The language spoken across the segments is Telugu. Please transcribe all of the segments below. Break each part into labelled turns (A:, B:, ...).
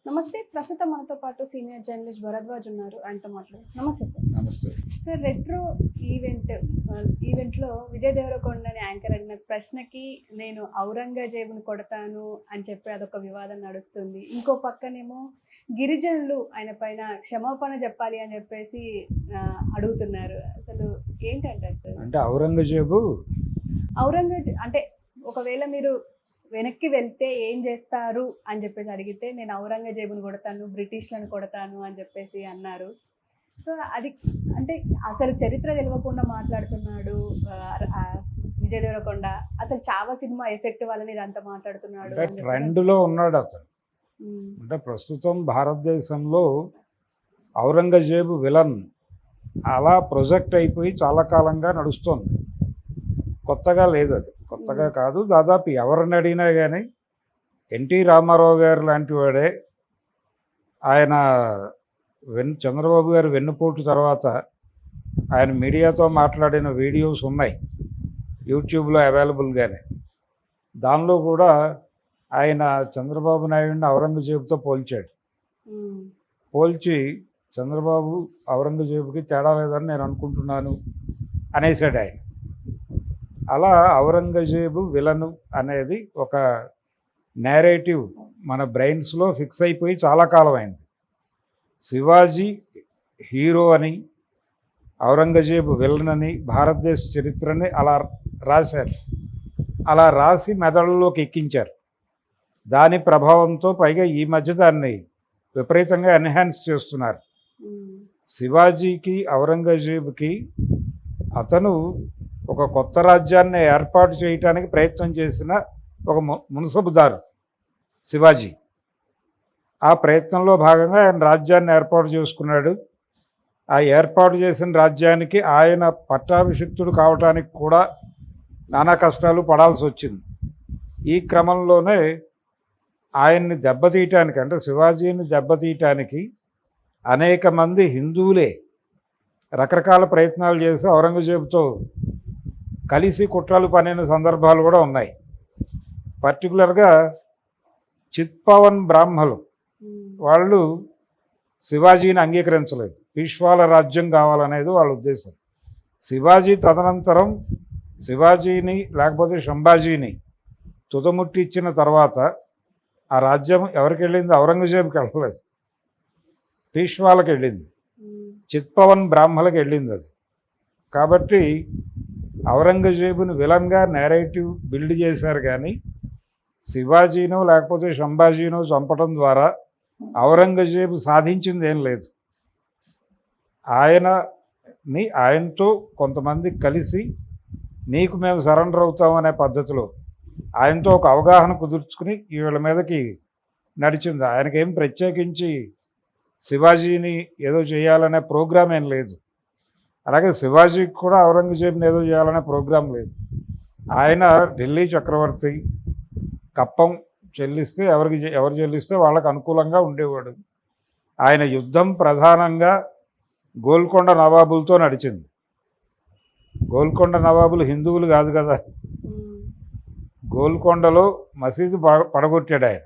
A: నమస్తే. ప్రస్తుతం మనతో పాటు సీనియర్ జర్నలిస్ట్ భరద్వాజ్ ఉన్నారు. ఆయనతో మాట్లాడు. నమస్తే సార్.
B: నమస్తే.
A: సార్, రెట్రో ఈవెంట్లో విజయ్ దేవరకొండని యాంకర్ అడిగిన ప్రశ్నకి నేను ఔరంగజేబుని కొడతాను అని చెప్పి అదొక వివాదం నడుస్తుంది. ఇంకో పక్కనేమో గిరిజనులు ఆయన పైన క్షమాపణ చెప్పాలి అని చెప్పేసి అడుగుతున్నారు. అసలు ఏంటంటారు సార్?
B: అంటే ఔరంగజేబు
A: అంటే ఒకవేళ మీరు వెనక్కి వెళ్తే ఏం చేస్తారు అని చెప్పేసి అడిగితే నేను ఔరంగజేబుని కొడతాను, బ్రిటిష్లను కొడతాను అని చెప్పేసి అన్నారు. సో అది అంటే అసలు చరిత్ర తెలియకుండా మాట్లాడుతున్నాడు విజయ్ దేవరకొండ. అసలు చావా సినిమా ఎఫెక్ట్ వల్ల ఇదంతా మాట్లాడుతున్నాడు.
B: ట్రెండ్లో ఉన్నాడు అతను. అంటే ప్రస్తుతం భారతదేశంలో ఔరంగజేబు విలన్ అలా ప్రొజెక్ట్ అయిపోయి చాలా కాలంగా నడుస్తుంది. కొత్తగా లేదు, అది కొత్తగా కాదు. దాదాపు ఎవరిని అడిగినా కానీ ఎన్టీ రామారావు గారు లాంటి వాడే ఆయన చంద్రబాబు గారు వెన్నుపోటు తర్వాత ఆయన మీడియాతో మాట్లాడిన వీడియోస్ ఉన్నాయి యూట్యూబ్లో అవైలబుల్గానే. దానిలో కూడా ఆయన చంద్రబాబు నాయుడిని ఔరంగజేబుతో పోల్చాడు. పోల్చి చంద్రబాబు ఔరంగజేబుకి తేడా లేదని నేను అనుకుంటున్నాను అనేసాడు ఆయన. అలా ఔరంగజేబు విలను అనేది ఒక నేరేటివ్ మన బ్రెయిన్స్లో ఫిక్స్ అయిపోయి చాలా కాలం అయింది. శివాజీ హీరో అని, ఔరంగజేబు విలన్ అని భారతదేశ చరిత్రని అలా రాశారు. అలా రాసి మెదడులోకి ఎక్కించారు. దాని ప్రభావంతో పైగా ఈ మధ్య దాన్ని విపరీతంగా ఎన్హాన్స్ చేస్తున్నారు. శివాజీకి ఔరంగజేబుకి అతను ఒక కొత్త రాజ్యాన్ని ఏర్పాటు చేయడానికి ప్రయత్నం చేసిన ఒక మున్సబుదారు శివాజీ. ఆ ప్రయత్నంలో భాగంగా ఆయన రాజ్యాన్ని ఏర్పాటు చేసుకున్నాడు. ఆ ఏర్పాటు చేసిన రాజ్యానికి ఆయన పట్టాభిషిక్తుడు కావటానికి కూడా నానా కష్టాలు పడాల్సి వచ్చింది. ఈ క్రమంలోనే ఆయన్ని దెబ్బతీయటానికి, అంటే శివాజీని దెబ్బతీయటానికి అనేక మంది హిందువులే రకరకాల ప్రయత్నాలు చేసి ఔరంగజేబుతో కలిసి కుట్రలు పనిన సందర్భాలు కూడా ఉన్నాయి. పర్టికులర్గా చిత్పవన్ బ్రాహ్మలు వాళ్ళు శివాజీని అంగీకరించలేదు. పీష్వాల రాజ్యం కావాలనేది వాళ్ళ ఉద్దేశం. శివాజీ తదనంతరం శివాజీని లేకపోతే సంభాజీని తుదముట్టి ఇచ్చిన తర్వాత ఆ రాజ్యం ఎవరికి వెళ్ళింది? ఔరంగజేబుకి వెళ్ళలేదు, పీష్వాలకు వెళ్ళింది, చిత్పవన్ బ్రాహ్మలకు వెళ్ళింది అది. కాబట్టి ఔరంగజేబుని విలన్గా నేరేటివ్ బిల్డ్ చేశారు. కానీ శివాజీనో లేకపోతే సంభాజీనో చంపడం ద్వారా ఔరంగజేబు సాధించింది ఏం లేదు. ఆయనతో కొంతమంది కలిసి నీకు మేము సరెండర్ అవుతామనే పద్ధతిలో ఆయనతో ఒక అవగాహన కుదుర్చుకుని వీళ్ళ మీదకి నడిచింది. ఆయనకేం ప్రత్యేకించి శివాజీని ఏదో చేయాలనే ప్రోగ్రాం ఏం లేదు. అలాగే శివాజీకి కూడా ఔరంగజేబుని ఏదో చేయాలనే ప్రోగ్రాం లేదు. ఆయన ఢిల్లీ చక్రవర్తి, కప్పం చెల్లిస్తే ఎవరు చెల్లిస్తే వాళ్ళకు అనుకూలంగా ఉండేవాడు. ఆయన యుద్ధం ప్రధానంగా గోల్కొండ నవాబులతో నడిచింది. గోల్కొండ నవాబులు హిందువులు కాదు కదా. గోల్కొండలో మసీదు పడగొట్టాడు ఆయన.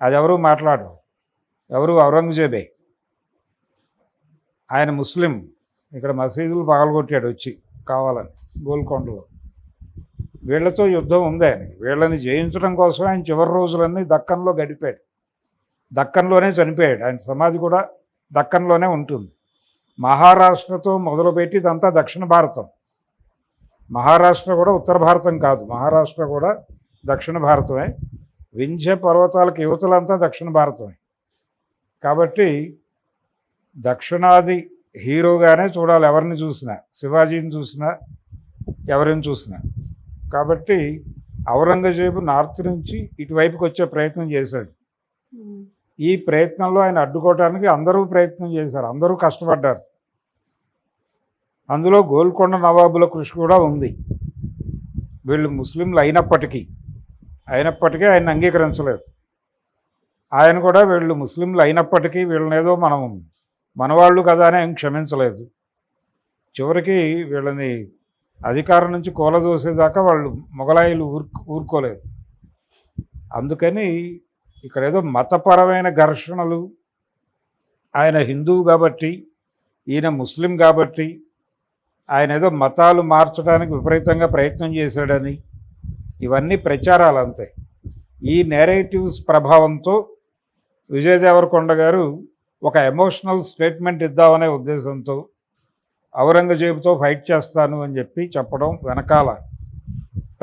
B: అది ఎవరు మాట్లాడరు, ఎవరు ఔరంగజేబే. ఆయన ముస్లిం, ఇక్కడ మసీదులు పగలగొట్టాడు వచ్చి కావాలని గోల్కొండలో. వీళ్లతో యుద్ధం ఉంది ఆయనకి. వీళ్ళని జయించడం కోసం ఆయన చివరి రోజులన్నీ దక్కన్లో గడిపాడు. దక్కన్లోనే చనిపోయాడు. ఆయన సమాధి కూడా దక్కన్లోనే ఉంటుంది. మహారాష్ట్రతో మొదలుపెట్టి ఇదంతా దక్షిణ భారతం. మహారాష్ట్ర కూడా ఉత్తర భారతం కాదు, మహారాష్ట్ర కూడా దక్షిణ భారతమే. వింధ్య పర్వతాలకు యువతలంతా దక్షిణ భారతమే. కాబట్టి దక్షిణాది హీరోగానే చూడాలి ఎవరిని చూసినా, శివాజీని చూసినా ఎవరిని చూసినా. కాబట్టి ఔరంగజేబు నార్త్ నుంచి ఇటువైపుకి వచ్చే ప్రయత్నం చేశాడు. ఈ ప్రయత్నంలో ఆయన అడ్డుకోవడానికి అందరూ ప్రయత్నం చేశారు, అందరూ కష్టపడ్డారు. అందులో గోల్కొండ నవాబుల కృషి కూడా ఉంది. వీళ్ళు ముస్లింలు అయినప్పటికీ ఆయన అంగీకరించలేదు. ఆయన కూడా వీళ్ళు ముస్లింలు అయినప్పటికీ వీళ్ళని ఏదో మనవాళ్ళు కదా అని ఆయన క్షమించలేదు. చివరికి వీళ్ళని అధికారం నుంచి కూలదోసేదాకా వాళ్ళు మొగలాయిలు ఊరుకోలేదు. అందుకని ఇక్కడ ఏదో మతపరమైన ఘర్షణలు, ఆయన హిందువు కాబట్టి, ఈయన ముస్లిం కాబట్టి, ఆయన ఏదో మతాలు మార్చడానికి విపరీతంగా ప్రయత్నం చేశాడని, ఇవన్నీ ప్రచారాలు అంతే. ఈ నేరేటివ్స్ ప్రభావంతో విజయ్ దేవరకొండ గారు ఒక ఎమోషనల్ స్టేట్మెంట్ ఇద్దామనే ఉద్దేశంతో ఔరంగజేబుతో ఫైట్ చేస్తాను అని చెప్పడం వెనకాల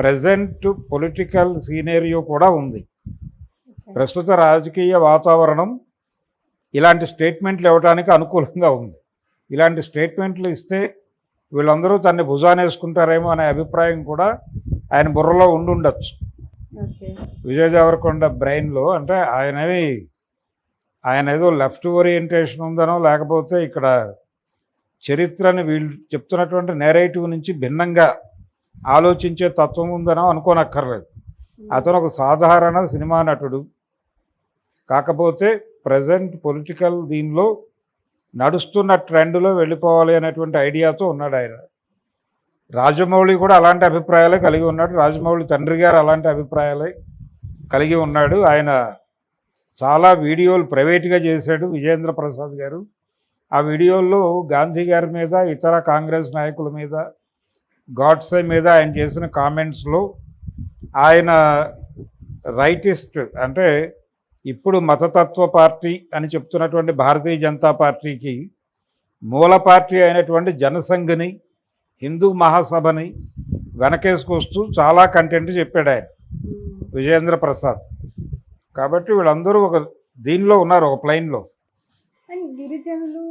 B: ప్రజెంట్ పొలిటికల్ సీనేరియో కూడా ఉంది. ప్రస్తుత రాజకీయ వాతావరణం ఇలాంటి స్టేట్మెంట్లు ఇవ్వడానికి అనుకూలంగా ఉంది. ఇలాంటి స్టేట్మెంట్లు ఇస్తే వీళ్ళందరూ తన్ని భుజానేసుకుంటారేమో అనే అభిప్రాయం కూడా ఆయన బుర్రలో ఉండుండొచ్చు. విజయ్ దేవరకొండ బ్రెయిన్లో. అంటే ఆయన ఏదో లెఫ్ట్ ఓరియంటేషన్ ఉందనో, లేకపోతే ఇక్కడ చరిత్రని వీళ్ళు చెప్తున్నటువంటి నేరేటివ్ నుంచి భిన్నంగా ఆలోచించే తత్వం ఉందనో అనుకోనక్కర్లేదు. అతను ఒక సాధారణ సినిమా నటుడు. కాకపోతే ప్రజెంట్ పొలిటికల్ దీనిలో నడుస్తున్న ట్రెండ్లో వెళ్ళిపోవాలి అనేటువంటి ఐడియాతో ఉన్నాడు ఆయన. రాజమౌళి కూడా అలాంటి అభిప్రాయాలే కలిగి ఉన్నాడు. రాజమౌళి తండ్రి గారు అలాంటి అభిప్రాయాలే కలిగి ఉన్నాడు. ఆయన చాలా వీడియోలు ప్రైవేట్గా చేశాడు విజయేంద్ర ప్రసాద్ గారు. ఆ వీడియోల్లో గాంధీ గారి మీద, ఇతర కాంగ్రెస్ నాయకుల మీద, గాడ్సే మీద ఆయన చేసిన కామెంట్స్లో ఆయన రైటిస్ట్, అంటే ఇప్పుడు మతతత్వ పార్టీ అని చెప్తున్నటువంటి భారతీయ జనతా పార్టీకి మూల పార్టీ అయినటువంటి జనసంఘ్ని, హిందూ మహాసభని వెనకేసుకొస్తూ చాలా కంటెంట్ చెప్పాడు ఆయన విజయేంద్ర ప్రసాద్. కాబట్టి వీళ్ళందరూ ఒక దీనిలో ఉన్నారు, ఒక ప్లైన్లో.
A: అండ్ గిరిజనులు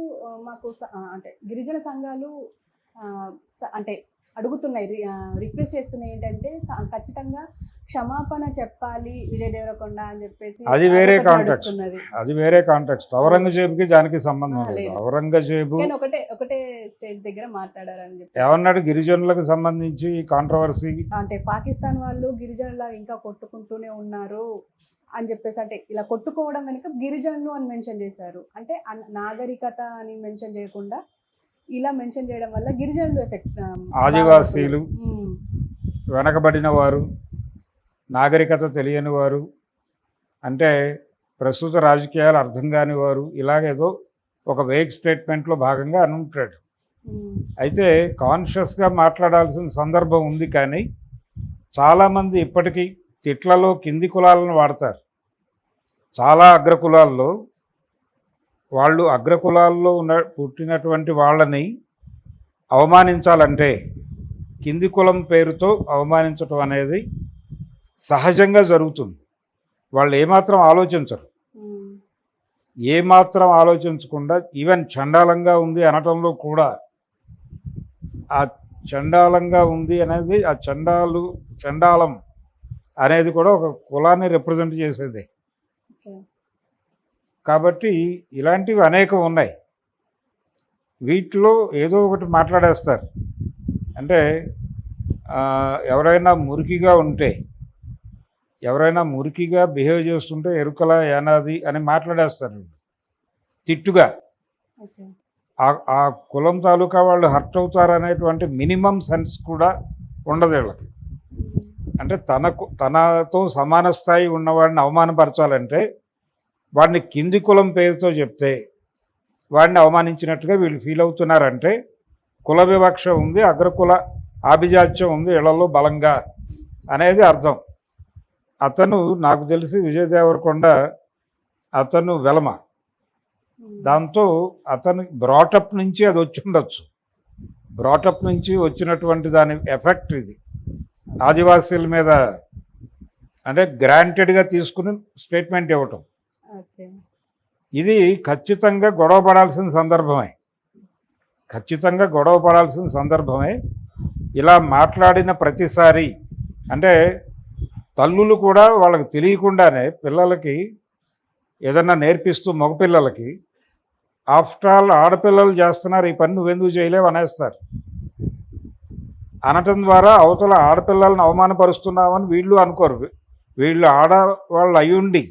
A: మాకు అంటే గిరిజన సంఘాలు అంటే అడుగుతున్నాయి, రిక్వెస్ట్ చేస్తున్నాయి ఏంటంటే ఖచ్చితంగా క్షమాపణ చెప్పాలి విజయ్ దేవరకొండ అని చెప్పేసి.
B: అది వేరే కాంటెక్స్ట్. ఔరంగజేబుకి దానికి సంబంధం లేదు. ఔరంగజేబు
A: ఒకటే స్టేజ్ దగ్గర మాట్లాడారని చెప్పి
B: ఏమన్నాడు, గిరిజనులకు సంబంధించి కాంట్రవర్సీ అంటే
A: పాకిస్తాన్ వాళ్ళు గిరిజనుల ఇంకా కొట్టుకుంటూనే ఉన్నారు అని చెప్పేసి. అంటే ఇలా కొట్టుకోవడం వెనుక గిరిజనులు అని మెన్షన్ చేశారు. అంటే నాగరికత అని మెన్షన్ చేయకుండా ఇలా మెన్షన్ చేయడం వల్ల గిరిజనులు ఎఫెక్ట్,
B: ఆదివాసీలు, వెనకబడిన వారు, నాగరికత తెలియని వారు, అంటే ప్రస్తుత రాజకీయాలు అర్థం కాని వారు, ఇలాగేదో ఒక వేగ్ స్టేట్మెంట్లో భాగంగా అని ఉంటాడు. అయితే కాన్షియస్గా మాట్లాడాల్సిన సందర్భం ఉంది. కానీ చాలామంది ఇప్పటికీ తిట్లలో కింది కులాలను వాడతారు. చాలా అగ్రకులాల్లో వాళ్ళు అగ్రకులాల్లో పుట్టినటువంటి వాళ్ళని అవమానించాలంటే కింది కులం పేరుతో అవమానించడం అనేది సహజంగా జరుగుతుంది. వాళ్ళు ఏమాత్రం ఆలోచించకుండా ఈవెన్ చండాలంగా ఉంది అనటంలో కూడా ఆ చండాలంగా ఉంది అనేది, ఆ చండాలం అనేది కూడా ఒక కులాన్ని రిప్రజెంట్ చేసేది. కాబట్టి ఇలాంటివి అనేకం ఉన్నాయి. వీటిలో ఏదో ఒకటి మాట్లాడేస్తారు. అంటే ఎవరైనా మురికిగా బిహేవ్ చేస్తుంటే ఎరుకల యానాది అని మాట్లాడేస్తారు తిట్టుగా. ఆ కులం తాలూకా వాళ్ళు హర్ట్ అవుతారు అనేటువంటి మినిమం సెన్స్ కూడా ఉండదు వీళ్ళకి. అంటే తనతో సమాన స్థాయి ఉన్నవాడిని అవమానపరచాలంటే వాడిని కింది కులం పేరుతో చెప్తే వాడిని అవమానించినట్టుగా వీళ్ళు ఫీల్ అవుతున్నారంటే కుల వివక్ష ఉంది, అగ్రకుల ఆభిజాత్యం ఉంది ఇళ్లలో బలంగా అనేది అర్థం. అతను నాకు తెలిసి విజయ్ దేవరకొండ అతను వెలమ. దాంతో అతను బ్రాటప్ నుంచి అది వచ్చి ఉండొచ్చు. బ్రాటప్ నుంచి వచ్చినటువంటి దాని ఎఫెక్ట్ ఇది. ఆదివాసీల మీద అంటే గ్రాంటెడ్గా తీసుకుని స్టేట్మెంట్ ఇవ్వటం, ఇది ఖచ్చితంగా గొడవ పడాల్సిన సందర్భమే. ఇలా మాట్లాడిన ప్రతిసారి అంటే తల్లులు కూడా వాళ్ళకి తెలియకుండానే పిల్లలకి ఏదన్నా నేర్పిస్తూ, మగపిల్లలకి ఆఫ్టర్ ఆల్ ఆడపిల్లలు చేస్తున్నారు ఈ పని, నువ్వెందుకు చేయలేవు అనేస్తారు. అనటం ద్వారా అవతల ఆడపిల్లలను అవమానపరుస్తున్నామని వీళ్ళు అనుకోరు. వీళ్ళు ఆడవాళ్ళు అయ్యుండి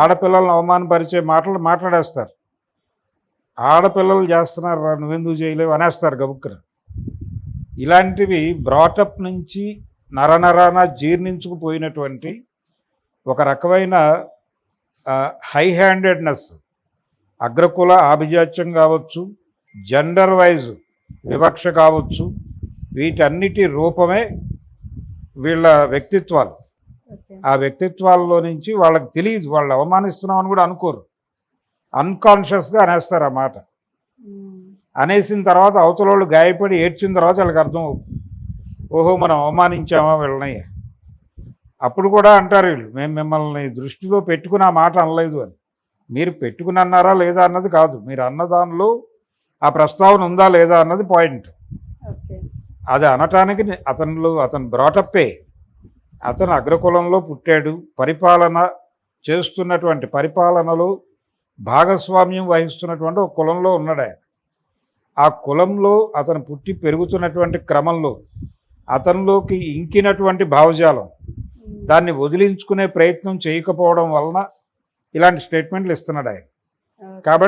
B: ఆడపిల్లలను అవమానపరిచే మాట్లాడేస్తారు. ఆడపిల్లలు చేస్తున్నారు, నువ్వెందుకు చేయలేవు అనేస్తారు గబుక్కున. ఇలాంటివి బ్రాటప్ నుంచి నరనరాన జీర్ణించుకుపోయినటువంటి ఒక రకమైన హై హ్యాండెడ్నెస్, అగ్రకుల ఆభిజాత్యం కావచ్చు, జెండర్ వైజ్ వివక్ష కావచ్చు, వీటన్నిటి రూపమే వీళ్ళ వ్యక్తిత్వాలు.
A: ఓకే.
B: ఆ వ్యక్తిత్వాల్లో నుంచి వాళ్ళకి తెలియదు, వాళ్ళు అవమానిస్తున్నామని కూడా అనుకోరు, అన్కాన్షియస్గా అనేస్తారు ఆ మాట. అనేసిన తర్వాత అవతల వాళ్ళు గాయపడి ఏడ్చిన తర్వాత వాళ్ళకి అర్థం అవుతుంది, ఓహో మనం అవమానించామా వీళ్ళని. అప్పుడు కూడా అంటారు వీళ్ళు, మేము మిమ్మల్ని దృష్టిలో పెట్టుకుని ఆ మాట అనలేదు అని. మీరు పెట్టుకుని అన్నారా లేదా అన్నది కాదు, మీరు అన్నదానిలో ఆ ప్రస్తావన ఉందా లేదా అన్నది పాయింట్.
A: ఓకే.
B: అది అనటానికి అతను బ్రాటప్పే, అతను అగ్రకులంలో పుట్టాడు, పరిపాలన చేస్తున్నటువంటి పరిపాలనలో భాగస్వామ్యం వహిస్తున్నటువంటి ఒక కులంలో ఉన్నాడు ఆయన. ఆ కులంలో అతను పుట్టి పెరుగుతున్నటువంటి క్రమంలో అతనిలోకి ఇంకినటువంటి భావజాలం, దాన్ని వదిలించుకునే ప్రయత్నం చేయకపోవడం వలన ఇలాంటి స్టేట్మెంట్లు ఇస్తున్నాడు ఆయన.